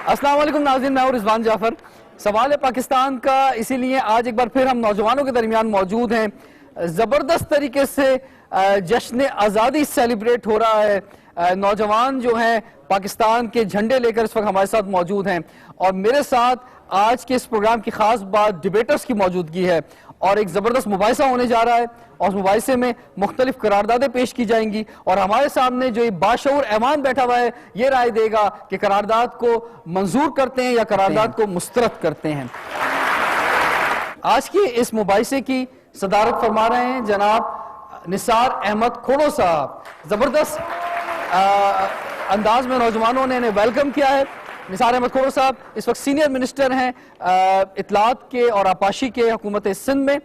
अस्सलाम वालेकुम नाज़रीन, मैं हूं रिजवान जाफर। सवाल है पाकिस्तान का, इसीलिए आज एक बार फिर हम नौजवानों के दरमियान मौजूद हैं। ज़बरदस्त तरीके से जश्न आज़ादी सेलिब्रेट हो रहा है। नौजवान जो हैं पाकिस्तान के झंडे लेकर इस वक्त हमारे साथ मौजूद हैं और मेरे साथ आज के इस प्रोग्राम की खास बात डिबेटर्स की मौजूदगी है और एक ज़बरदस्त मुबाहिसा होने जा रहा है और उस मुबाहिसे में मुख्तलिफ करारदादें पेश की जाएंगी और हमारे सामने जो एक बाशऊर ऐवान बैठा हुआ है ये राय देगा कि करारदाद को मंजूर करते हैं या करारदाद को मुस्तरद करते हैं। आज के इस मुबाहिसे की सदारत फरमा रहे हैं जनाब निसार अहमद खोड़ो साहब। ज़बरदस्त अंदाज में नौजवानों ने इन्हें वेलकम किया है। निसार अहमद खोड़ो साहब इस वक्त सीनियर मिनिस्टर हैं इत्तलात के और आपाशी के हुकूमत सिंध में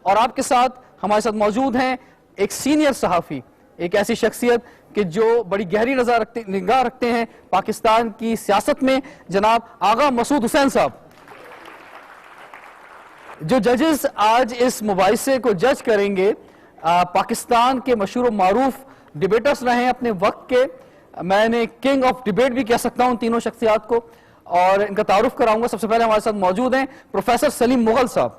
और आपके साथ हमारे साथ मौजूद हैं एक सीनियर सहाफ़ी, एक ऐसी शख्सियत कि जो बड़ी गहरी निगाह रखते हैं पाकिस्तान की सियासत में, जनाब आगा मसूद हुसैन साहब। जो जजेस आज इस मुबाहिसे को जज करेंगे पाकिस्तान के मशहूर मारूफ डिबेटर्स रहे हैं अपने वक्त के। मैंने किंग ऑफ डिबेट भी कह सकता हूं तीनों शख्सियात को और इनका तारुफ कराऊंगा। सबसे पहले हमारे साथ मौजूद हैं प्रोफेसर सलीम मुगल साहब।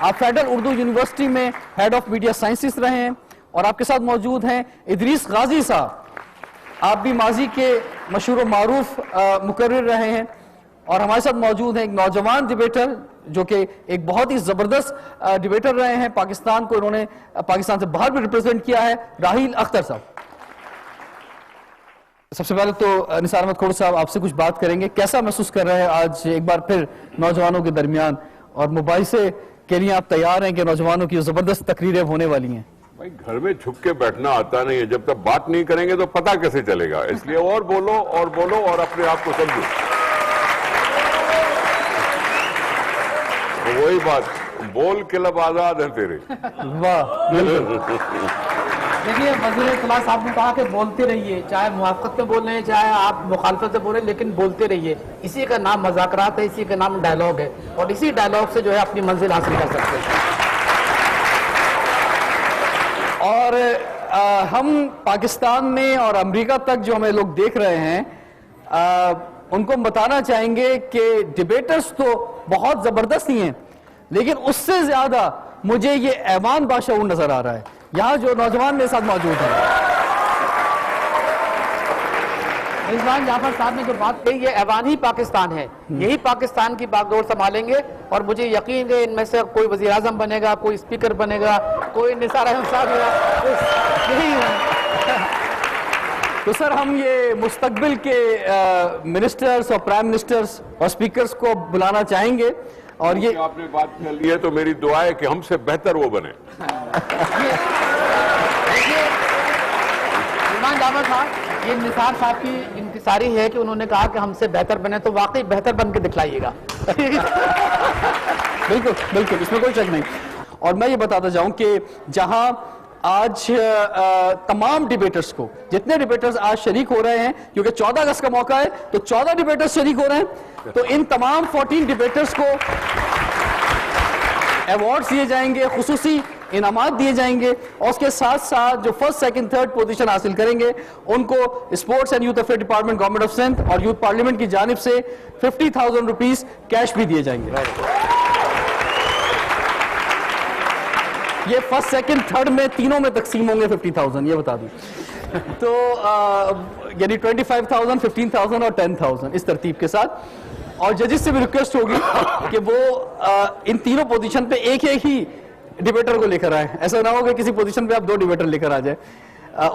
आप फेडरल उर्दू यूनिवर्सिटी में हेड ऑफ मीडिया साइंसेस रहे हैं और आपके साथ मौजूद हैं इदरीस गाजी साहब। आप भी माजी के मशहूर मारूफ मुकर्रिर रहे हैं और हमारे साथ मौजूद हैं एक नौजवान डिबेटर जो कि एक बहुत ही जबरदस्त डिबेटर रहे हैं। पाकिस्तान को इन्होंने पाकिस्तान से बाहर भी रिप्रेजेंट किया है, राहील अख्तर साहब। सबसे पहले तो निसार अहमद खोड़ो साहब आपसे कुछ बात करेंगे, कैसा महसूस कर रहे हैं आज एक बार फिर नौजवानों के दरमियान और मुबाहिसे के लिए आप तैयार हैं कि नौजवानों की जबरदस्त तकरीरें होने वाली हैं? भाई घर में छुप के बैठना आता नहीं है, जब तक बात नहीं करेंगे तो पता कैसे चलेगा, इसलिए और बोलो और अपने आप को समझो। तो वही बात, बोल के लब आजाद हैं तेरे। वाह। देखिए वज़ीर इत्तला साहब ने कहा कि बोलते रहिए, चाहे मुआफ़क़त में बोल रहे हैं चाहे आप मुखालफत से बोल रहे हैं, लेकिन बोलते रहिए। इसी का नाम मज़ाकरात है, इसी का नाम डायलॉग है और इसी डायलॉग से जो है अपनी मंजिल हासिल कर सकते हैं। और हम पाकिस्तान में और अमेरिका तक जो हमें लोग देख रहे हैं उनको हम बताना चाहेंगे कि डिबेटर्स तो बहुत जबरदस्त ही हैं, लेकिन उससे ज्यादा मुझे ये ऐवान बाशऊर नजर आ रहा है। यहाँ जो नौजवान मेरे साथ मौजूद है, रिजवान जाफर साहब ने जो बात कही, ये ऐवान ही पाकिस्तान है, यही पाकिस्तान की बागडोर संभालेंगे और मुझे यकीन है इनमें से कोई वज़ीर आज़म बनेगा, कोई स्पीकर बनेगा, कोई निसार अहमद साहब यही। तो सर हम ये मुस्तकबिल के मिनिस्टर्स और प्राइम मिनिस्टर्स और स्पीकर्स को बुलाना चाहेंगे और ये आपने बात कर ली है तो मेरी दुआ है कि हमसे बेहतर वो बने। रिजवान जाफर साहब, ये निसार साहब की इंतसारी है कि उन्होंने कहा कि हमसे बेहतर बने, तो वाकई बेहतर बन के दिखलाइएगा। बिल्कुल बिल्कुल, इसमें कोई शक नहीं। और मैं ये बताता जाऊं कि जहां आज तमाम डिबेटर्स को, जितने डिबेटर्स आज शरीक हो रहे हैं, क्योंकि 14 अगस्त का मौका है तो 14 डिबेटर्स शरीक हो रहे हैं, तो इन तमाम 14 डिबेटर्स को अवार्ड्स दिए जाएंगे, खुसूसी इनामात दिए जाएंगे और उसके साथ साथ जो फर्स्ट सेकंड थर्ड पोजीशन हासिल करेंगे उनको sports and youth affair department government of Sindh और यूथ पार्लियामेंट की जानिब से 50,000 रुपीज कैश भी दिए जाएंगे। ये फर्स्ट सेकंड थर्ड में तीनों में तकसीम होंगे 50,000, ये बता दूं। तो यानी 25,000, 15,000 और 10,000 इस तरतीब के साथ। और जजेस से भी रिक्वेस्ट होगी कि वो इन तीनों पोजीशन पे एक ही डिबेटर को लेकर आए, ऐसा ना हो कि किसी पोजीशन पे आप 2 डिबेटर लेकर आ जाए।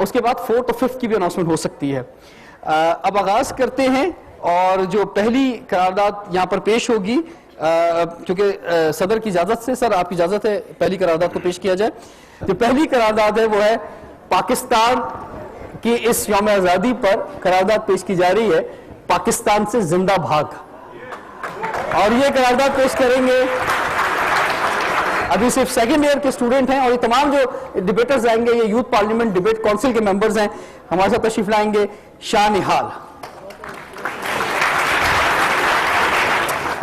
उसके बाद 4th और 5th की भी अनाउंसमेंट हो सकती है। अब आगाज करते हैं और जो पहली करारदाद यहाँ पर पेश होगी, क्योंकि सदर की इजाजत से, सर आपकी इजाजत है पहली करारदाद को पेश किया जाए। जो पहली करारदाद है वो है पाकिस्तान की इस यौम आज़ादी पर करारदाद पेश की जा रही है, पाकिस्तान से जिंदा भाग। और ये करारदाद पेश करेंगे, अभी सिर्फ सेकेंड ईयर के स्टूडेंट हैं और ये तमाम जो डिबेटर्स आएंगे ये यूथ पार्लियामेंट डिबेट काउंसिल के मेंबर्स हैं। हमारे साथ तशरीफ लाएंगे शाह निहाल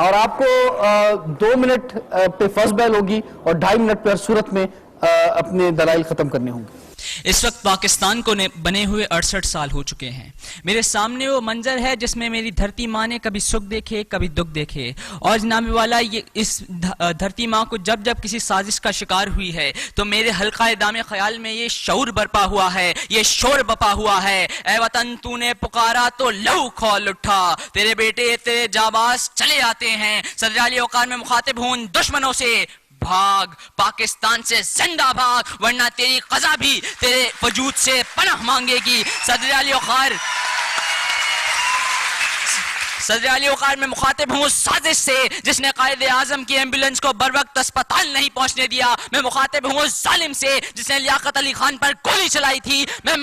और आपको 2 मिनट पे फर्स्ट बेल होगी और 2.5 मिनट पर सूरत में अपने दलाइल खत्म करने होंगे। इस वक्त पाकिस्तान को बने हुए 68 साल हो चुके हैं। मेरे सामने वो मंजर है जिसमें मेरी धरती माँ ने कभी सुख देखे कभी दुख देखे, और जनाब वाला ये इस धरती माँ को जब जब किसी साजिश का शिकार हुई है तो मेरे हल्का दामे ख्याल में ये शऊर बरपा हुआ है, ये शोर बपा हुआ है। ए वतन तूने पुकारा तो लहू खौल उठा, तेरे बेटे तेरे जाबाज चले आते हैं। सदर आली औकार में मुखातिब हूं दुश्मनों से, भाग पाकिस्तान से जिंदा भाग, वरना तेरी कज़ा भी तेरे वजूद से पनाह मांगेगी। सदर आली औकार में मुखातिब हूँ साजिश से जिसने कायदे आजम की एम्बुलेंस को बर वक्त अस्पताल नहीं पहुंचने दिया। मैं मुखातिब हूँ जालिम से जिसने लियाकत अली खान पर गोली चलाई थी। मैं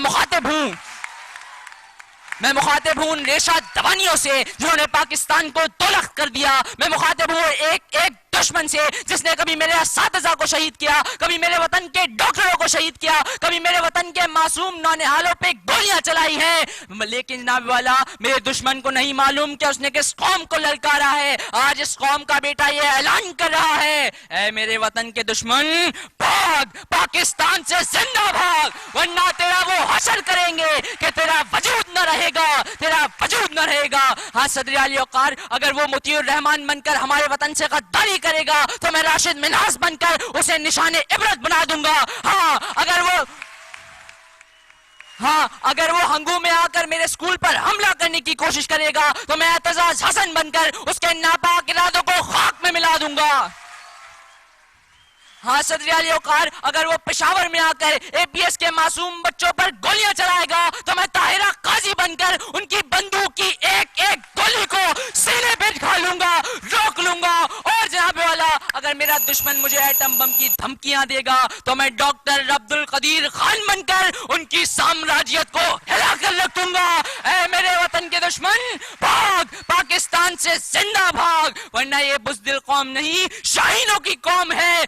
मुखातिब हूँ रेशा दवानियों से जिन्होंने पाकिस्तान को तोलख कर दिया। मैं मुखातिब हूँ एक दुश्मन से जिसने कभी मेरे असातिज़ा को शहीद किया, कभी मेरे वतन के डॉक्टरों को शहीद किया, कभी मेरे वतन के मासूम नौनिहालों पे गोलियां चलाई हैं। लेकिन जनाब वाला मेरे दुश्मन को नहीं मालूम कि उसने किस कौम को ललकारा है। आज इस कौम का बेटा ये ऐलान कर रहा है, ऐ मेरे वतन के दुश्मन भाग, पाकिस्तान से जिंदा भाग, वरना तेरा वो हशर करेंगे कि तेरा वजूद न रहेगा। हाँ सदर आली औकार, अगर वो मुतीउर रहमान बनकर हमारे वतन से गद्दारी करेगा तो मैं राशिद मिन्हास बनकर उसे निशाने इबरत बना दूंगा। अगर वो हंगू में आकर मेरे स्कूल पर हमला करने की कोशिश करेगा तो मैं एतजाज हसन बनकर उसके नापाक इरादों को खाक में मिला दूंगा। हाँ सदर आली औकार, अगर वो पेशावर में आकर APS के मासूम बच्चों पर गोलियां चलाएगा तो मैं ताहिरा काजी बनकर उनकी बंदूक की एक एक गोली को सीने पे खा लूंगा, रोक लूंगा। और जनाब वाला, अगर मेरा दुश्मन मुझे एटम बम की धमकियां देगा तो मैं डॉक्टर अब्दुल कदीर खान बनकर उनकी साम्राज्यत को हिला कर रख दूंगा। ऐ मेरे वतन के दुश्मन भाग, पाकिस्तान से जिंदा भाग, वरना ये बुज़दिल कौम नहीं शाहीनों की कौम है,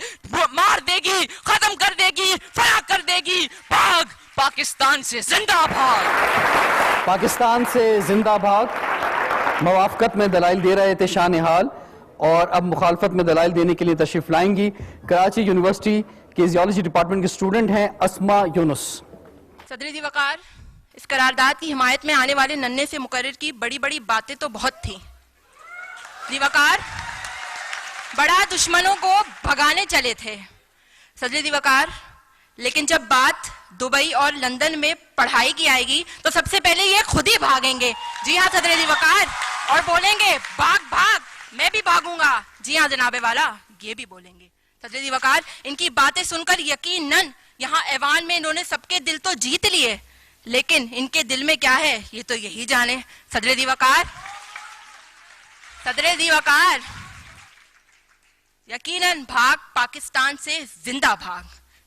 मार देगी, खत्म कर देगी, फना कर देगी। भाग, पाकिस्तान से जिंदा भाग। पाकिस्तान से जिंदा भाग मवाफ़क़त में दलाइल दे रहे थे शान हाल, और अब मुखालफत में दलाइल देने के लिए तशरीफ लाएंगी कराची यूनिवर्सिटी के जियोलॉजी डिपार्टमेंट के स्टूडेंट हैं अस्मा यूनुस। सदर दी वकार, इस करारदाद की हिमायत में आने वाले नन्हे से मुकर्रर की बड़ी बड़ी बातें तो बहुत थी। दिवकार बड़ा दुश्मनों को भगाने चले थे सदर दिवकार, लेकिन जब बात दुबई और लंदन में पढ़ाई की आएगी तो सबसे पहले ये खुद ही भागेंगे। जी हाँ सदर दिवकार, और बोलेंगे भाग भाग, मैं भी भागूंगा। जी हाँ जनाबे वाला, ये भी बोलेंगे। सदर दिवकार, इनकी बातें सुनकर यकीनन यहाँ ऐवान में इन्होंने सबके दिल तो जीत लिए, लेकिन इनके दिल में क्या है ये तो यही जाने। सदर दिवकार यकीनन भाग, पाकिस्तान से जिंदा भाग।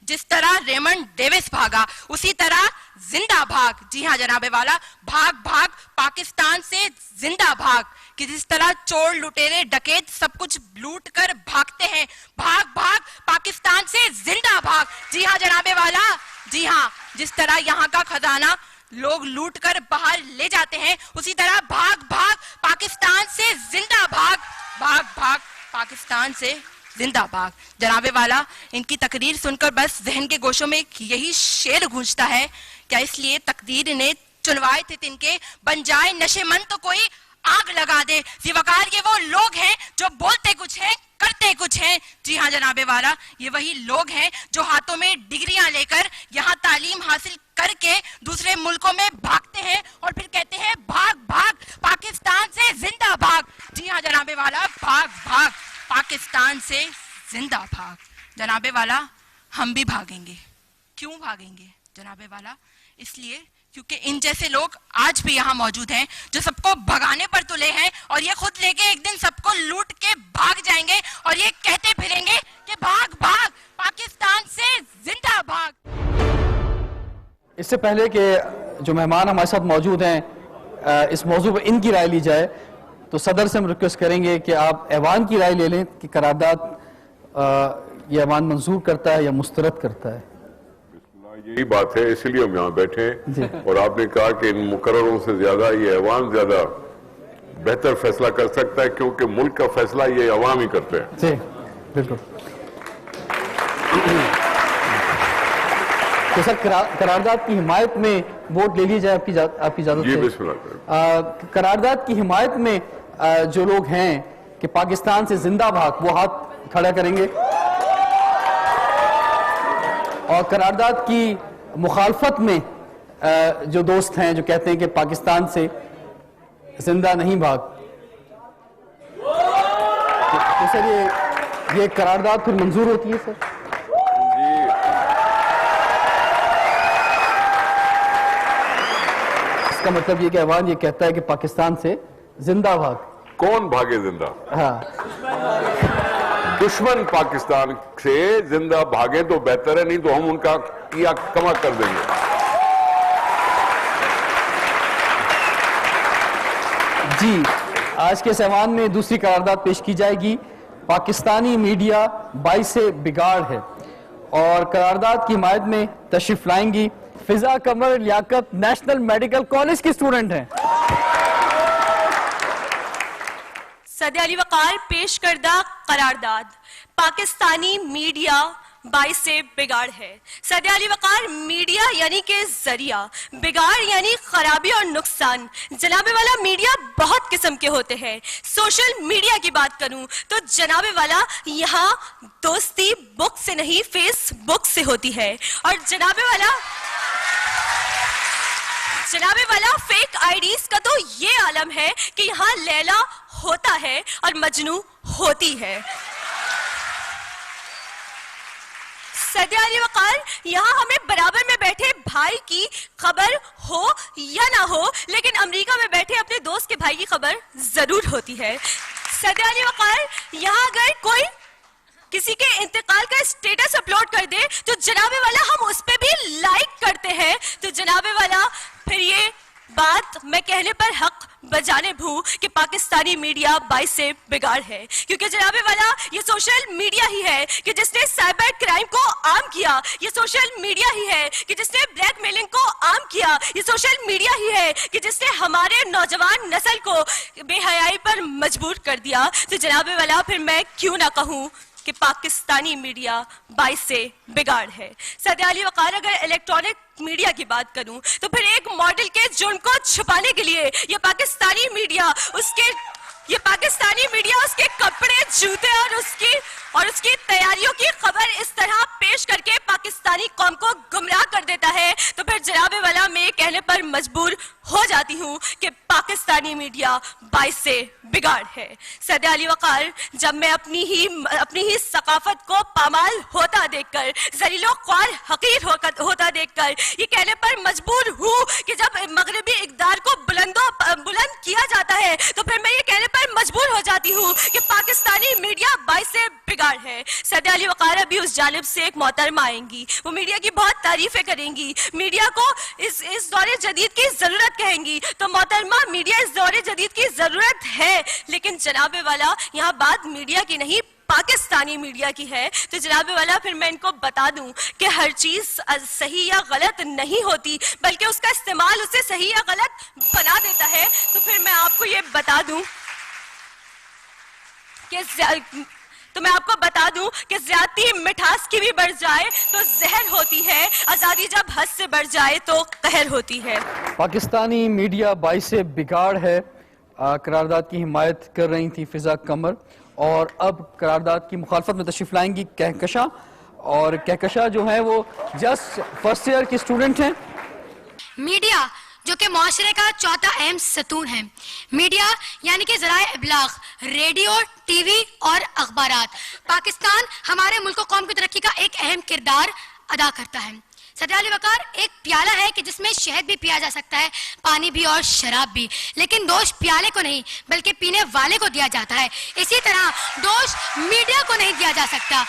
जिस तरह रेमंड डेविस भागा उसी तरह जिंदा भाग। जी हाँ जनाबे वाला, भाग भाग, पाकिस्तान से जिंदा भाग। कि जिस तरह चोर लुटेरे डकैत सब कुछ लूट कर भागते हैं, भाग भाग, पाकिस्तान से जिंदा भाग। जी हाँ जनाबे वाला, जी हाँ, जिस तरह यहाँ का खजाना लोग लूट कर बाहर ले जाते हैं उसी तरह भाग भाग, पाकिस्तान से जिंदा भाग। भाग भाग, पाकिस्तान से जिंदा भाग। जनाबे वाला, इनकी तकरीर सुनकर बस जहन के गोशों में यही शेर गूंजता है, क्या इसलिए तकदीर ने चुनवाए थे तिनके, बन जाए नशेमंद तो कोई आग लगा दे। जिवकार, ये वो लोग हैं जो बोलते कुछ हैं करते कुछ हैं। जी हाँ जनाबे वाला, ये वही लोग हैं जो हाथों में डिग्रियां लेकर यहाँ तालीम हासिल करके दूसरे मुल्कों में भागते हैं और फिर कहते हैं भाग भाग, पाकिस्तान से जिंदा भाग। जी हाँ जनाबे वाला, भाग भाग, पाकिस्तान से जिंदा भाग। जनाबे वाला, हम भी भागेंगे। क्यों भागेंगे जनाबे वाला? इसलिए क्योंकि इन जैसे लोग आज भी यहाँ मौजूद हैं जो सबको भगाने पर तुले हैं, और ये खुद लेके एक दिन सबको लूट के भाग जाएंगे और ये कहते फिरेंगे कि भाग भाग, पाकिस्तान से जिंदा भाग। इससे पहले कि जो मेहमान हमारे साथ मौजूद हैं इस मौजू पर इनकी राय ली जाए, तो सदर से हम रिक्वेस्ट करेंगे कि आप ऐवान की राय ले लें कि करारदाद ये ऐवान मंजूर करता है या मुस्तरद करता है। यही बात है, इसीलिए हम यहाँ बैठे हैं। और आपने कहा कि इन मुकर्ररों से ज्यादा ये ऐवान ज्यादा बेहतर फैसला कर सकता है, क्योंकि मुल्क का फैसला ये अवाम ही करते हैं। जी बिल्कुल। तो सर करारदाद की हिमायत में वोट ले ली जाए आपकी इजाजत जी से। बिस्मिल्लाह। करारदाद की हिमायत में जो लोग हैं कि पाकिस्तान से जिंदा भाग, वो हाथ खड़ा करेंगे। और करारदाद की मुखालफत में जो दोस्त हैं जो कहते हैं कि पाकिस्तान से जिंदा नहीं भाग, तो सर ये करारदाद फिर मंजूर होती है सर? इसका मतलब ये कि ऐवान ये कहता है कि पाकिस्तान से जिंदा भाग। कौन भागे जिंदा? हाँ, दुश्मन पाकिस्तान से जिंदा भागे तो बेहतर है, नहीं तो हम उनका किया कमा कर देंगे। जी, आज के ऐवान में दूसरी करारदाद पेश की जाएगी। पाकिस्तानी मीडिया बाइसे बिगाड़ है, और करारदाद की हिमायत में तशरीफ लाएंगी फिजा कमर लियाकत, नेशनल मेडिकल कॉलेज की स्टूडेंट हैं। सदे अली वकार पेश करदा करारदाद। पाकिस्तानी मीडिया बाइसे बिगाड़ है। सदे अली वकार, मीडिया यानी कि जरिया, बिगाड़ यानी खराबी और नुकसान। जनाबे वाला मीडिया बहुत किस्म के होते हैं। सोशल मीडिया की बात करूं तो जनाबे वाला यहाँ दोस्ती बुक से नहीं फेसबुक से होती है, और जनाबे वाला फेक आईडीज का तो ये आलम है कि यहाँ लैला होता है और मजनू होती है। सदे अली वकार, यहाँ हमें बराबर में बैठे भाई की खबर हो या ना हो, लेकिन अमेरिका में बैठे अपने दोस्त के भाई की खबर जरूर होती है। सदे अली वकार, यहाँ अगर कोई किसी के इंतकाल का स्टेटस अपलोड कर दे तो जनाबे वाला हम उस पे भी लाइक करते हैं। तो जनाबे वाला फिर ये बात मैं कहने पर हक बजाने भू कि पाकिस्तानी मीडिया बाइसे बिगाड़ है, क्योंकि जनाबे वाला ये सोशल मीडिया ही है कि जिसने साइबर क्राइम को आम किया। ये सोशल मीडिया ही है कि जिसने ब्लैकमेलिंग को आम किया। ये सोशल मीडिया ही है कि जिसने हमारे नौजवान नस्ल को बेहयाई पर मजबूर कर दिया। तो जनाबे वाला फिर मैं क्यों ना कहूँ कि पाकिस्तानी मीडिया बाइसे बिगाड़ है। सदे अली वकार, अगर इलेक्ट्रॉनिक मीडिया की बात करूं तो फिर एक मॉडल के जुर्म को छुपाने के लिए ये पाकिस्तानी मीडिया उसके कपड़े, जूते और उसकी तैयारियों की खबर इस तरह पेश करके पाकिस्तानी कौम को गुमराह कर देता है। तो फिर जनाबे वाला मैं कहने पर मजबूर हो जाती हूँ कि पाकिस्तानी मीडिया बाइसे बिगाड़ है। सदे अली वकार, जब मैं अपनी ही सकाफत को पामाल होता देखकर, जलीलो ख्वार हकीर होता देखकर ये कहने पर मजबूर हूँ कि जब मगरबी इक़्तिदार को बुलंद किया जाता है तो फिर मैं ये कहने पर मजबूर हो जाती हूँ कि पाकिस्तानी मीडिया बाइसे बिगाड़ है। सदे अली वकार अभी उस जानिब से एक मोहतरमा आएंगी, वो मीडिया की बहुत तारीफें करेंगी, मीडिया को इस दौरे जदीद की जरूरत कहेंगी। तो मोहतरमा, मीडिया इस दौरे जदीद की जरूरत है, लेकिन जनाबे वाला यहाँ बात मीडिया की नहीं पाकिस्तानी मीडिया की है। तो जनाबे वाला फिर मैं इनको बता दूं कि हर चीज सही या गलत नहीं होती, बल्कि उसका इस्तेमाल उसे सही या गलत बना देता है। तो फिर मैं आपको ये बता दूं कि ज्यादती मिठास की भी बढ़ जाए तो जहर होती है, आजादी जब हद से बढ़ जाए तो कहर होती है। पाकिस्तानी मीडिया बाइसे बिगाड़ है करारदाद की हिमायत कर रही थी फिजा कमर, और अब करारदाद की मुखालफत में तशरीफ लाएंगी कहकशा, और कहकशा जो है वो जस्ट फर्स्ट ईयर की स्टूडेंट हैं। मीडिया जो कि माशरे का चौथा अहम सतून है। मीडिया यानी कि ज़राए इब्लाग, रेडियो, टीवी और अखबारात पाकिस्तान हमारे मुल्क कौम की तरक्की का एक अहम किरदार अदा करता है। सदे अली वकार, एक प्याला है कि जिसमें शहद भी पिया जा सकता है, पानी भी और शराब भी, लेकिन दोष प्याले को नहीं बल्कि पीने वाले को दिया जाता है। इसी तरह दोष मीडिया को नहीं दिया जा सकता,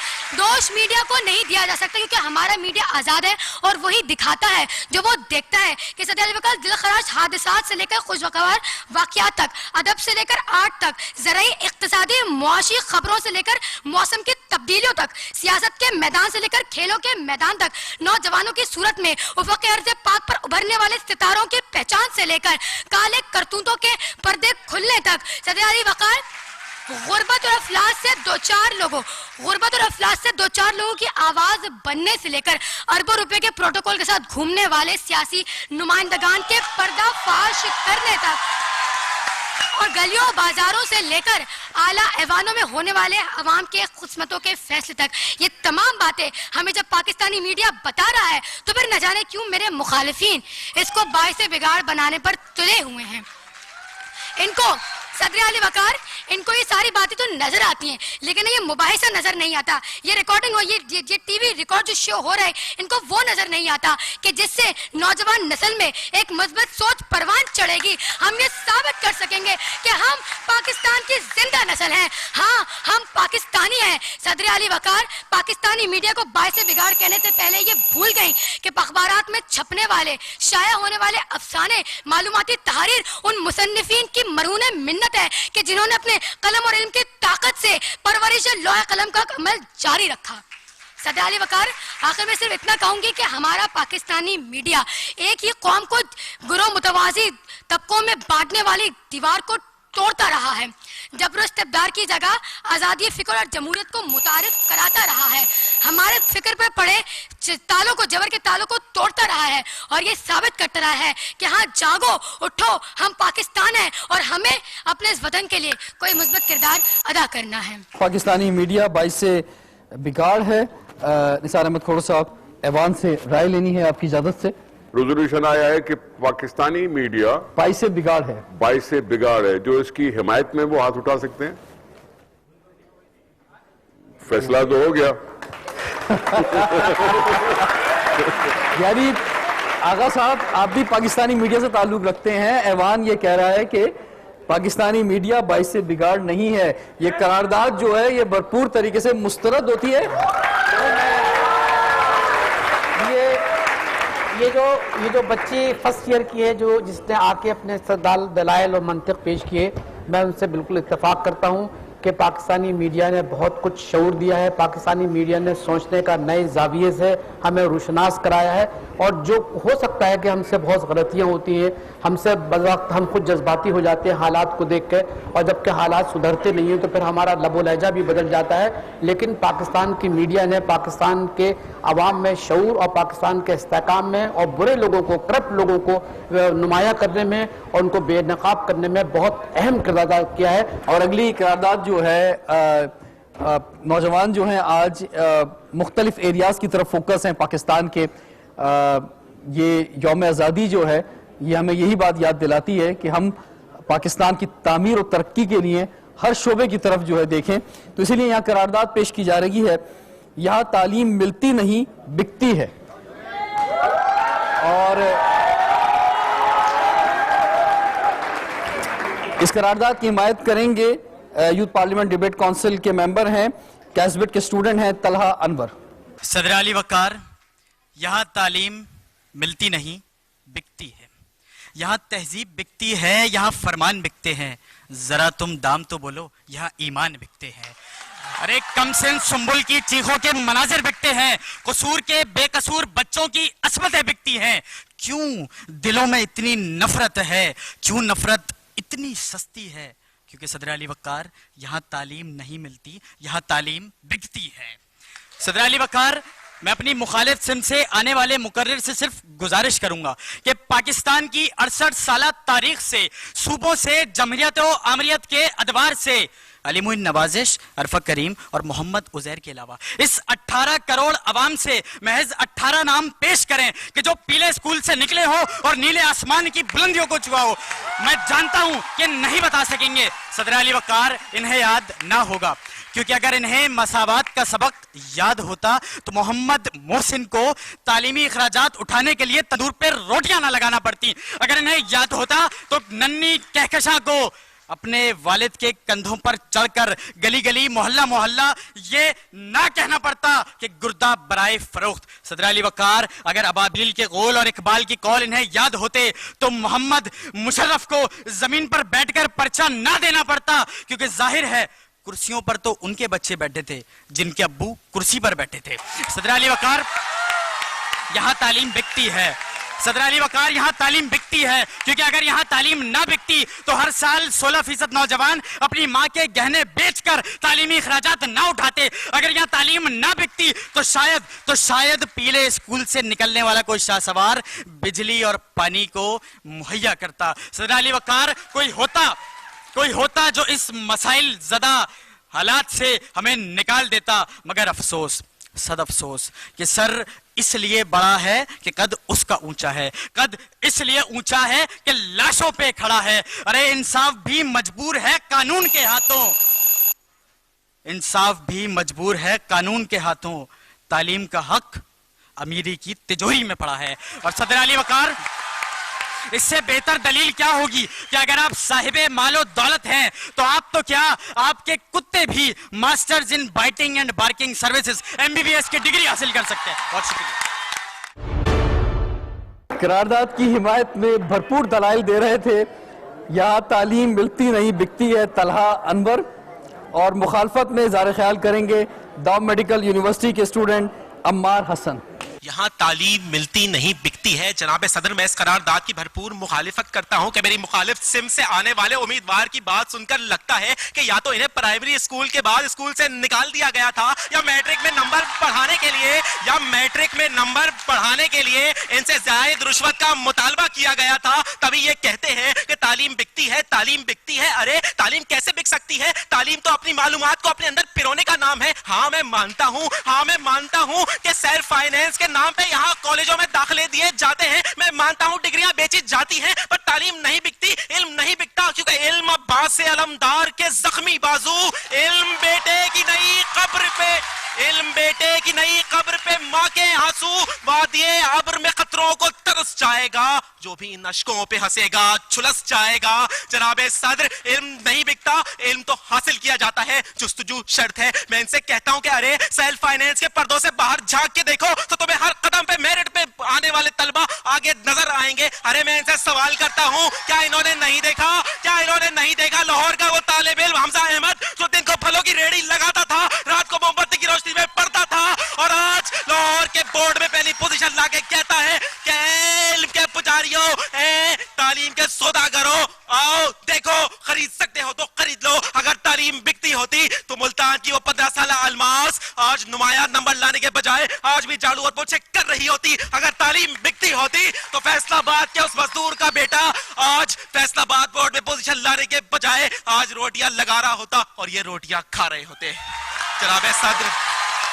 क्योंकि हमारा मीडिया आज़ाद है और वही दिखाता है जो वो देखता है। कि सदे अली वकार, दिलखराश हादसात से लेकर खुशगवार वाक़यात तक, अदब से लेकर आर्ट तक, ज़राई इक़्तिसादी मुआशी खबरों से लेकर मौसम की तब्दीलियों तक, सियासत के मैदान से लेकर खेलों के मैदान तक, नौजवानों की सूरत में उफ़क़ अर्ज़ पाक पर उभरने वाले सितारों की पहचान से लेकर काले करतूतों के पर्दे खुलने तक, सदे अली वकार गुर्बत और अफलास से दो चार लोगों की आवाज बनने से लेकर अरबों रुपए के प्रोटोकॉल के साथ घूमने वाले सियासी नुमाइंदगान के पर्दाफाश करने तक और गलियों बाजारों से लेकर आला ऐवानों में होने वाले अवाम के खुशमतों के फैसले तक, ये तमाम बातें हमें जब पाकिस्तानी मीडिया बता रहा है तो फिर न जाने क्यों मेरे मुखालिफिन इसको बाइसे बिगाड़ बनाने पर तुले हुए हैं। इनको सदर अली वकार, इनको ये सारी बातें तो नजर आती हैं, लेकिन ये मुबाहिसा नजर नहीं आता, ये रिकॉर्डिंग हो, ये टीवी रिकॉर्ड जो शो हो रहा है, इनको वो नजर नहीं आता कि जिससे नौजवान नस्ल में एक मजबूत सोच परवान चढ़ेगी। हम ये साबित कर सकेंगे कि हम पाकिस्तान की जिंदा नस्ल हैं। हाँ, हम पाकिस्तानी हैं। सदर अली वकार पाकिस्तानी मीडिया को बाइसे बिगाड़ कहने से पहले ये भूल गई कि अखबारात में छपने वाले, शाया होने वाले अफसाने, मालूमाती तहरीर उन मुसन्निफीन की मरहूने मिन्नत है कि जिन्होंने अपने कलम और इल्म की ताकत से परवरिश लोहे कलम का अमल जारी रखा। सदर अली वकार, आखिर में सिर्फ इतना कहूंगी कि हमारा पाकिस्तानी मीडिया एक ही कौम को गुरों मुतवाजी तबकों में बांटने वाली दीवार को तोड़ता रहा है। जबर इस्तेबदार की जगह आजादी फिक्र और जमहूरियत को मुतारिफ कराता रहा है। हमारे फिक्र पर पड़े तालों को, जबर के तालों को तोड़ता रहा है और ये साबित करता रहा है कि हाँ, जागो, उठो, हम पाकिस्तान हैं और हमें अपने इस वतन के लिए कोई मुस्बत किरदार अदा करना है। पाकिस्तानी मीडिया बाइस से बिगाड़ है। निसार अहमद खोड़ साहब, ऐवान से राय लेनी है आपकी इजाजत से। रेजोल्यूशन आया है कि पाकिस्तानी मीडिया बाइस से बिगाड़ है, बाइस से बिगाड़ है, जो इसकी हिमायत में वो हाथ उठा सकते हैं। फैसला तो हो गया। यानी आगा साहब, आप भी पाकिस्तानी मीडिया से ताल्लुक रखते हैं। ऐवान ये कह रहा है कि पाकिस्तानी मीडिया बाइस से बिगाड़ नहीं है। ये करारदाद जो है ये भरपूर तरीके से मुस्तरद होती है। ये जो बच्चे फर्स्ट ईयर की है, जो जिसने आके अपने दलाइल और मंतिक पेश किए, मैं उनसे बिल्कुल इत्तेफाक करता हूँ कि पाकिस्तानी मीडिया ने बहुत कुछ शऊर दिया है। पाकिस्तानी मीडिया ने सोचने का नए जाविये से हमें रोशनास कराया है। और जो हो सकता है कि हमसे बहुत गलतियां होती हैं, हमसे बज़वक्त हम खुद जज्बाती हो जाते हैं हालात को देख के, और जबकि हालात सुधरते नहीं हैं तो फिर हमारा लबो लहजा भी बदल जाता है। लेकिन पाकिस्तान की मीडिया ने पाकिस्तान के अवाम में शऊर और पाकिस्तान के इस्तेहकाम में और बुरे लोगों को, करप्ट लोगों को नुमाया करने में और उनको बेनकाब करने में बहुत अहम किरदार अदा किया है। और अगली करारदाद जो है, नौजवान जो हैं आज मुख्तलिफ एरियाज की तरफ फोकस हैं पाकिस्तान के। ये यौम आज़ादी जो है ये हमें यही बात याद दिलाती है कि हम पाकिस्तान की तामीर और तरक्की के लिए हर शोबे की तरफ जो है देखें। तो इसीलिए यहाँ करारदाद पेश की जा रही है, यहाँ तालीम मिलती नहीं बिकती है। और इस करारदाद की हिमायत करेंगे यूथ पार्लियामेंट डिबेट काउंसिल के मेंबर हैं, कैसबिट के स्टूडेंट हैं तलहा अनवर। सदर अली वकार, यहाँ तालीम मिलती नहीं बिकती है, यहाँ तहजीब बिकती है, यहाँ फरमान बिकते हैं। जरा तुम दाम तो बोलो, यहाँ ईमान बिकते हैं। अरे कम से सुंबुल की चीखों के मनाजिर बिकते हैं, कसूर के बेकसूर बच्चों की अस्मतें बिकती हैं। क्यों दिलों में इतनी नफरत है, क्यों नफरत इतनी सस्ती है? क्योंकि सदर अली वकार, यहाँ तालीम नहीं मिलती, यहाँ तालीम बिकती है। सदर अली वकार, मैं अपनी मुखालिफ सिम से आने वाले मुकर्रिर से सिर्फ गुजारिश करूंगा कि पाकिस्तान की 68 साल तारीख से, सूबों से, जमहूरियत और आमरियत के अदवार से अली मुइन नवाजिश, अरफा करीम और मोहम्मद उजैर के अलावा इस 18 करोड़ अवाम से महज 18 नाम पेश करें कि जो पीले स्कूल से निकले हो और नीले आसमान की बुलंदियों को छुआ हो। मैं जानता हूं कि नहीं बता सकेंगे। सदर अली वकार, इन्हें याद ना होगा, क्योंकि अगर इन्हें मसावात का सबक याद होता तो मोहम्मद मोहसिन को तालीमी अखराजात उठाने के लिए तंदूर पर रोटियां ना लगाना पड़ती। अगर इन्हें याद होता तो नन्ही कहकशा को अपने वालिद के कंधों पर चढ़कर गली गली, मोहल्ला मोहल्ला ये ना कहना पड़ता कि गुर्दा बराए फरोख्त। सदर अली वकार, अगर अबाबिल के गोल और इकबाल की कौल इन्हें याद होते तो मोहम्मद मुशर्रफ को जमीन पर बैठकर पर्चा ना देना पड़ता, क्योंकि जाहिर है कुर्सियों पर तो उनके बच्चे बैठे थे जिनके अब्बू कुर्सी पर बैठे थे। सदर अली वकार, यहां तालीम बिकती है, सदर अली वकार, यहाँ तालीम बिकती है, क्योंकि अगर यहाँ तालीम ना बिकती तो हर साल 16% नौजवान अपनी माँ के गहने बेचकर तालीमी खर्चात ना उठाते। अगर यहाँ तालीम ना बिकती तो शायद पीले स्कूल से निकलने वाला कोई शाहसवार बिजली और पानी को मुहैया करता। सदर अली वकार, कोई होता जो इस मसाइल ज़दा हालात से हमें निकाल देता, मगर अफसोस, सद अफसोस कि सर इसलिए बड़ा है कि कद उसका ऊंचा है, कद इसलिए ऊंचा है कि लाशों पे खड़ा है। अरे इंसाफ भी मजबूर है कानून के हाथों, इंसाफ भी मजबूर है कानून के हाथों। तालीम का हक अमीरी की तिजोरी में पड़ा है। और सदर अली वकार, इससे बेहतर दलील क्या होगी कि अगर आप साहिबे मालो दौलत हैं तो आप तो क्या, आपके कुत्ते भी masters in biting and barking services MBBS की डिग्री हासिल कर सकते हैं। बहुत शुक्रिया। करारदाद की हिमायत में भरपूर दलाइल दे रहे थे। यहाँ तालीम मिलती नहीं बिकती है, तलहा अनवर, और मुखालफत में इज़हार ख्याल करेंगे दाव मेडिकल यूनिवर्सिटी के स्टूडेंट अम्मार हसन। यहाँ तालीम मिलती नहीं बिकती है। जनाब सदर, मैं इस करारदाद की भरपूर मुखालिफत करता हूँ कि मेरी मुखालिफ सिम से आने वाले उम्मीदवार की बात सुनकर लगता है कि या तो इन्हें प्राइमरी स्कूल के बाद स्कूल से निकाल दिया गया था, या मैट्रिक में नंबर बढ़ाने के लिए इनसे जायद रुश्वत का मुतालबा किया गया था। तभी ये कहते हैं कि तालीम बिकती है, तालीम बिकती है। अरे तालीम कैसे बिक सकती है? तालीम तो अपनी मालूमात को अपने अंदर पिरोने का नाम है। हाँ मैं मानता हूँ कि सेल्फ फाइनेंस के नाम पे यहाँ कॉलेजों में दाखिले दिए जाते हैं, मैं मानता हूँ डिग्रियां बेची जाती हैं, पर तालीम नहीं बिकती, इल्म नहीं बिकता, क्योंकि इल्म अब्बास से अलमदार के जख्मी बाजू, इल्म बेटे की नई कब्र पे माँ के आंसू, वादिये अब्र में खतरों को तरस जाएगा, जो भी इन अश्कों पे हंसेगा झुलस जाएगा। जनाबे सदर, इल्म नहीं बिकता, इल्म तो हासिल किया जाता है, जुस्तजू शर्त है। मैं इनसे कहता हूं कि अरे सेल्फ फाइनेंस के पर्दों से बाहर झांक के देखो तो तुम्हें हर कदम पे मेरिट पे आने वाले तलबा आगे नजर आएंगे। अरे मैं इनसे सवाल करता हूं, क्या इन्होंने नहीं देखा लाहौर का वो तालिब इल्म हमजा अहमद जो दिन को फलों की रेहड़ी लगाता था, रात को मोमबत्ती की रोशनी में पढ़ता था, और आज लाहौर के बोर्ड में पहली पोजीशन लाके कहता है कि इल्म के पुजारियों, तालीम के सौदागरों, आओ देखो, खरीद सकते हो तो खरीद लो। अगर तालीम बिकती होती तो मुल्तान की वो 15 साल अलमास आज नुमाया नंबर लाने के बजाय आज भी झाड़ू और पोछे कर रही होती। अगर तालीम बिकती होती तो फैसलाबाद के उस मजदूर का बेटा आज फैसलाबाद बोर्ड में पोजीशन लाने के बजाय आज रोटियां लगा रहा होता और ये रोटियां खा रहे होते। जनाबे सदर,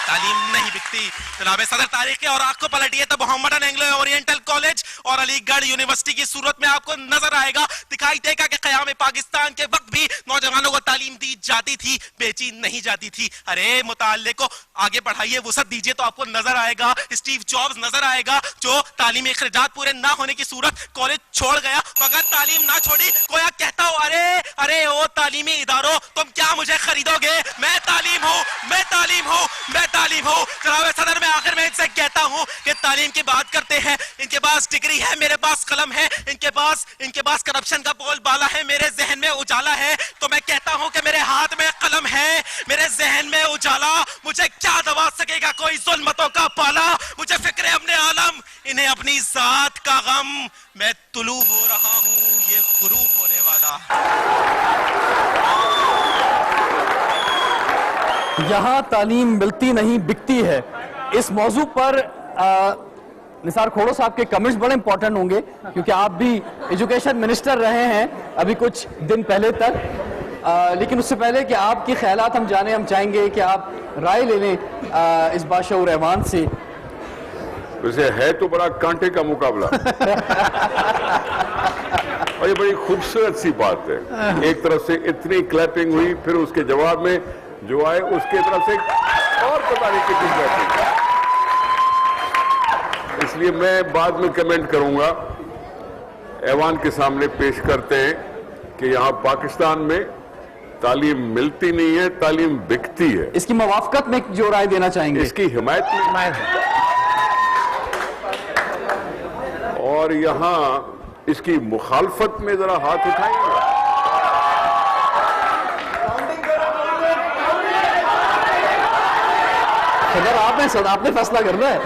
तालीम नहीं बिकती। जनाब सदर, तारीख के और आंख को पलटिए तो मोहम्मदन एंग्लो ओरिएंटल कॉलेज और अलीगढ़ यूनिवर्सिटी की सूरत में आपको नजर आएगा, दिखाई देगा कि क़याम पाकिस्तान के वक्त भी नौजवानों को तालीम दी जाती थी, बेची नहीं जाती थी। अरे मुताल्ले को आगे बढ़ाइए, वसअत दीजिए तो आपको नजर आएगा स्टीव जॉब्स नजर आएगा, जो तालीमी अखराजात पूरे ना होने की सूरत कॉलेज छोड़ गया। अगर तालीम ना छोड़ी, कोई कहता हो अरे ओ तालीमी इदारों, तुम क्या मुझे खरीदोगे? मैं तालीम हूँ। जनाब सदर, मैं आखिर में इनसे कहता हूँ कि तालीम की बात करते हैं, इनके पास डिग्री है, मेरे पास कलम है, इनके पास करप्शन का बोलबाला है, मेरे जहन में उजाला है। तो मैं कहता हूँ कि मेरे हाथ में कलम है, मेरे जहन में उजाला, मुझे क्या दबा सकेगा कोई जुल्मतों का पाला? मुझे फिक्र है अपने आलम, इन्हें अपनी जात का गम, मैं तुलू हो रहा हूँ, ये गुरूब होने वाला। यहाँ तालीम मिलती नहीं बिकती है, इस मौजू पर निसार खोड़ो साहब के कमेंट्स बड़े इंपॉर्टेंट होंगे, क्योंकि आप भी एजुकेशन मिनिस्टर रहे हैं अभी कुछ दिन पहले तक। लेकिन उससे पहले कि आपके ख्यालात हम जाने, हम चाहेंगे कि आप राय ले लें इस बादशाह रहमान से। वैसे है तो बड़ा कांटे का मुकाबला और ये बड़ी खूबसूरत सी बात है। एक तरफ से इतनी क्लैपिंग हुई, फिर उसके जवाब में जो आए उसके तरफ से और पता नहीं कितनी क्लैपिंग। इसलिए मैं बाद में कमेंट करूंगा। ऐवान के सामने पेश करते हैं कि यहाँ पाकिस्तान में तालीम मिलती नहीं है, तालीम बिकती है। इसकी मवाफकत में जो राय देना चाहेंगे? इसकी हिमायत में, और यहाँ इसकी मुखालफत में जरा हाथ उठाएंगे। अगर आपने फैसला करना है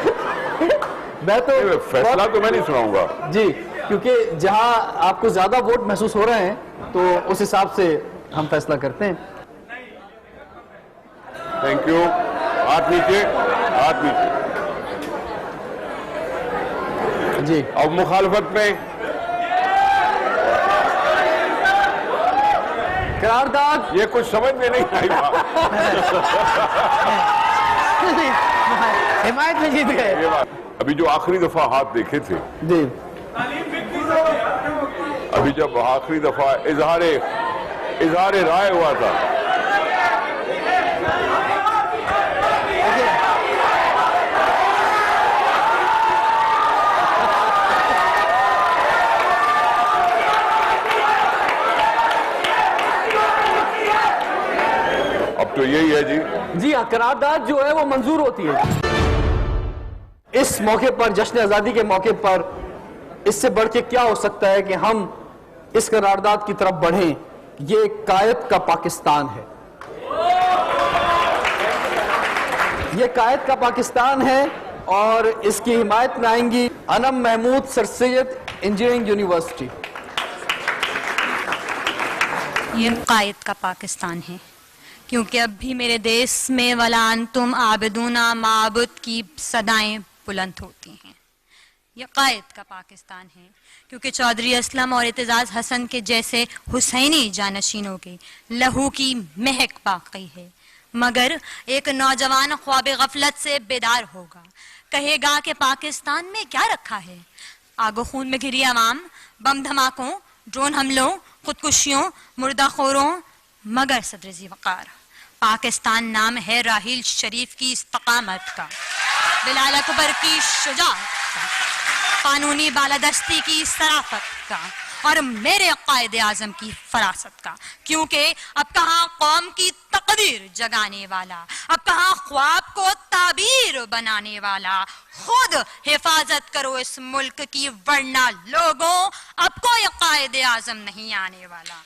मैं तो फैसला तो मैं नहीं सुनाऊंगा जी, क्योंकि जहां आपको ज्यादा वोट महसूस हो रहे हैं तो उस हिसाब से हम फैसला करते हैं। Thank you. हाथ नीचे, हाथ नीचे जी। अब मुखालफत में करारदाद, ये कुछ समझ में नहीं आई बात। हिमायत में जीत गए। ये बात अभी जो आखिरी दफा हाथ देखे थे जी, अभी जब आखिरी दफा इजहार राय हुआ था, अब तो यही है जी। जी हाँ, करारदाद जो है वो मंजूर होती है। इस मौके पर, जश्न आजादी के मौके पर, इससे बढ़ के क्या हो सकता है कि हम इस करारदाद की तरफ बढ़ें। ये कायद का पाकिस्तान है, ये कायद का पाकिस्तान है और इसकी हिमायत में आएंगी Anam Mahmood Sir Syed engineering university. ये कायद का पाकिस्तान है क्योंकि अब भी मेरे देश में वला अंतुम आबिदूना माबुद की सदाएं बुलंद होती हैं। यह कायद का पाकिस्तान है क्योंकि चौधरी असलम और इत्तेजाज हसन के जैसे हुसैनी जानशीनों के लहू की महक बाकी है। मगर एक नौजवान ख्वाब गफलत से बेदार होगा, कहेगा कि पाकिस्तान में क्या रखा है। आगो खून में घिरी आवाम, बम धमाकों, ड्रोन हमलों, खुदकुशियों, मुर्दाखोरों। मगर सदर जी वकार, पाकिस्तान नाम है राहिल शरीफ की इस्तकामत का, बिलाल अकबर की शुजाअत का, कानूनी बालादस्ती की सराफत का और मेरे कायद आजम की फरासत का। क्योंकि अब कहाँ कौम की तकदीर जगाने वाला, अब कहाँ ख्वाब को ताबीर बनाने वाला। खुद हिफाजत करो इस मुल्क की, वरना लोगों अब कोई कायद आजम नहीं आने वाला।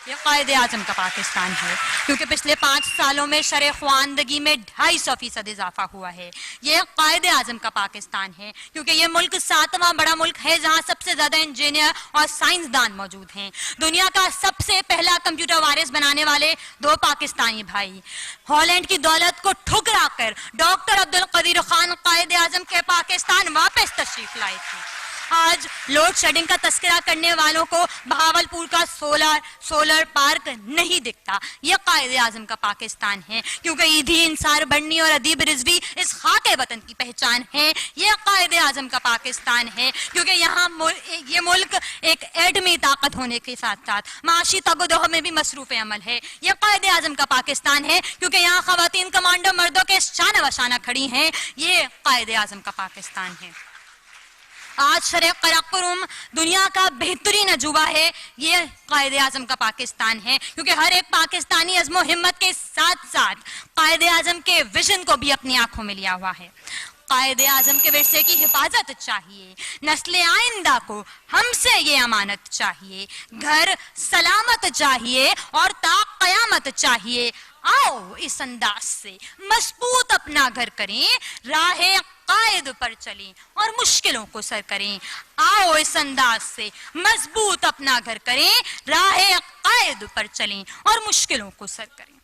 ये कायद आजम का पाकिस्तान है क्योंकि पिछले 5 सालों में शरह ख्वानदगी में 250% इजाफा हुआ है। ये कायद आजम का पाकिस्तान है क्योंकि ये मुल्क 7वां बड़ा मुल्क है जहां सबसे ज्यादा इंजीनियर और साइंसदान मौजूद हैं। दुनिया का सबसे पहला कंप्यूटर वायरस बनाने वाले 2 पाकिस्तानी भाई हॉलैंड की दौलत को ठुकरा कर डॉक्टर अब्दुल कदीर खान कायद आजम के पाकिस्तान वापस तशरीफ लाए थे। आज लोड शेडिंग का तस्करा करने वालों को बहावलपुर का सोलर पार्क नहीं दिखता। यह कायदे आजम का पाकिस्तान है क्योंकि ईदी इंसार बन्नी और अदीब रिजवी इस खाके वतन की पहचान है। यह कायदे आजम का पाकिस्तान है क्योंकि यहाँ ये मुल्क एक एडमी ताकत होने के साथ साथ माशी तगोदह में भी मसरूफ अमल है। यह कायदे आजम का पाकिस्तान है क्योंकि यहाँ खवातीन कमांडो मर्दों के शाना बशाना खड़ी हैं। ये कायदे आजम का पाकिस्तान है। आज शरह कराकुरुम दुनिया का बेहतरीन अजूबा है। ये कायदे आजम का पाकिस्तान है क्योंकि हर एक पाकिस्तानी अज़्मो हिम्मत के साथ साथ कायदे आजम के विजन को भी अपनी आंखों में लिया हुआ है। कायदे आजम के विरसे की हिफाजत चाहिए, नस्ल आइंदा को हमसे ये अमानत चाहिए, घर सलामत चाहिए और ता क़यामत चाहिए। आओ इस अंदाज से मजबूत अपना घर करें, राहे कायद पर चलें और मुश्किलों को सर करें। आओ इस अंदाज से मजबूत अपना घर करें, राहे कायद पर चलें और मुश्किलों को सर करें।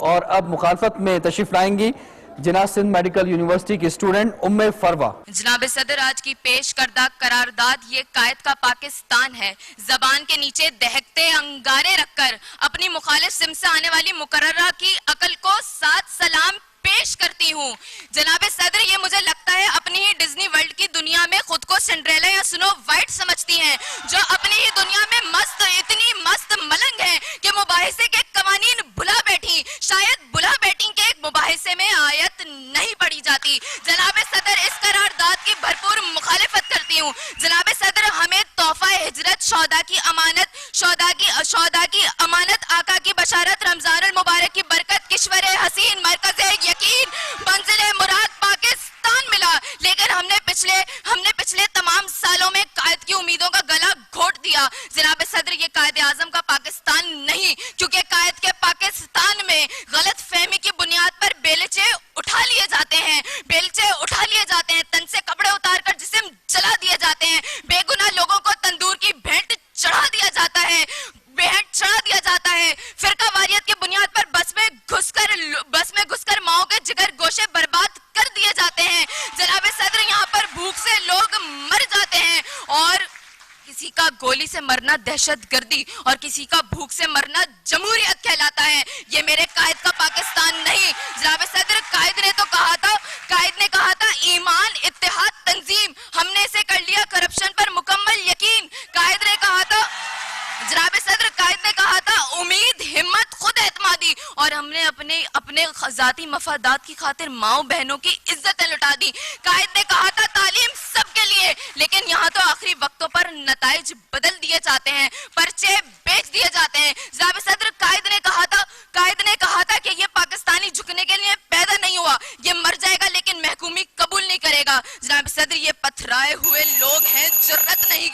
और अब मुखालफत में तशरीफ लाएंगी जिना सिंध मेडिकल यूनिवर्सिटी की स्टूडेंट उम्मे फरवा। जनाब सदर, आज की पेश करदा करारदाद ये कायद का पाकिस्तान है। जबान के नीचे दहकते अंगारे रखकर अपनी मुखालिफ सिम से आने वाली मुकर्ररा की अकल को साथ सलाम पेश करती हूँ। जनाब सदर, ये मुझे लगता है अपनी ही डिज्नी वर्ल्ड की दुनिया में खुद को सिंड्रेला या स्नो वाइट समझती हैं, जो अपनी ही दुनिया में मस्त, इतनी मस्त मलंग है कि मुबाहिसे के कवानीन भुला बैठी। शायद भुला बैठी के एक मुबाहिसे में आयत नहीं पढ़ी जाती। जनाब सदर, इस करारदाद की भरपूर मुखालिफत करती हूँ। जनाब सदर, हमें तोहफा हिजरत शौदा की अमानत आका की बशारत रमजान मुबारक की बरकत किश्वर हसीन मरकज यकीन मंजिल मुराद पाकिस्तान मिला। लेकिन हमने पिछले तमाम सालों में कायद की उम्मीदों का गला घोट दिया। जनाब सदर, ये कायद आजम का पाकिस्तान नहीं, क्योंकि कायद के पाकिस्तान में गलत फहमी की बुनियाद पर बेलचे उठा लिए जाते हैं, मरना दहशतगर्दी और किसी का भूख से मरना जमहूरियत कहलाता है। ये मेरे कायद का पाकिस्तान नहीं। जनाब सदर, कायद ने तो कहा था, कायद ने कहा था ईमान, इत्तेहाद, तंजीम, हमने इसे कर लिया करप्शन पर मुकम्मल यकीन। कायद ने कहा था, जनाब सदर, कायद ने कहा था उम्मीद, हिम्मत, खुद एतमादी, और हमने अपने जाती मफादात की खातिर माओ बहनों की इज्जतें लुटा दी। कायद ने कहा था तालीम सबके लिए, लेकिन यहाँ तो आखिरी वक्तों पर नताइज बदल दिए जाते हैं, पर्चे बेच दिए जाते हैं। जनाब सदर, कायद ने कहा था कि ये पाकिस्तानी झुकने के लिए पैदा नहीं हुआ, ये मर जाएगा लेकिन महकूमी कबूल नहीं करेगा। जनाब सदर, ये पथराए हुए लोग हैं, जुर्रत नहीं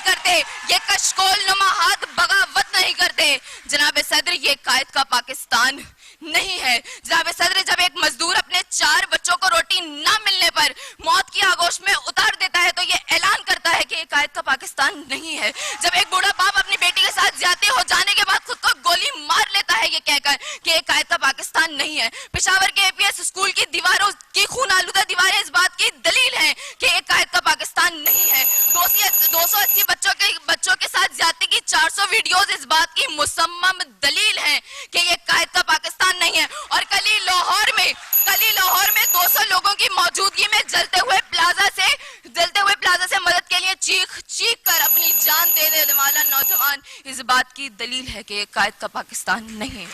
करते, ये कशकोल नुमा हाथ बगावत नहीं करते। जनाब सदर, ये कायद का पाकिस्तान नहीं है। जनाब सदर, जब एक मजदूर अपने 4 बच्चों को रोटी ना मिलने पर मौत की आगोश में उतार देता है तो ये ऐलान करता है कि ये कायद का पाकिस्तान नहीं है। जब एक बूढ़ा बाप अपनी बेटी के साथ ज्यादती हो जाने के बाद खुद को गोली मार लेता है ये कहकर कि ये कायद का पाकिस्तान नहीं है। पेशावर के एपीएस स्कूल की दीवारों की खून आलूदा दीवारें इस बात की दलील है कि ये कायद का पाकिस्तान नहीं है। 280 बच्चों के साथ ज्यादती की 400 वीडियोस इस बात की मुसम्मम दलील है कि ये कायद का पाकिस्तान नहीं है। और कल ही लाहौर में 200 लोगों की मौजूदगी में जलते हुए प्लाजा से मदद के लिए चीख कर अपनी जान दे देने वाला नौजवान इस बात की दलील है कि ये कायद का पाकिस्तान नहीं है।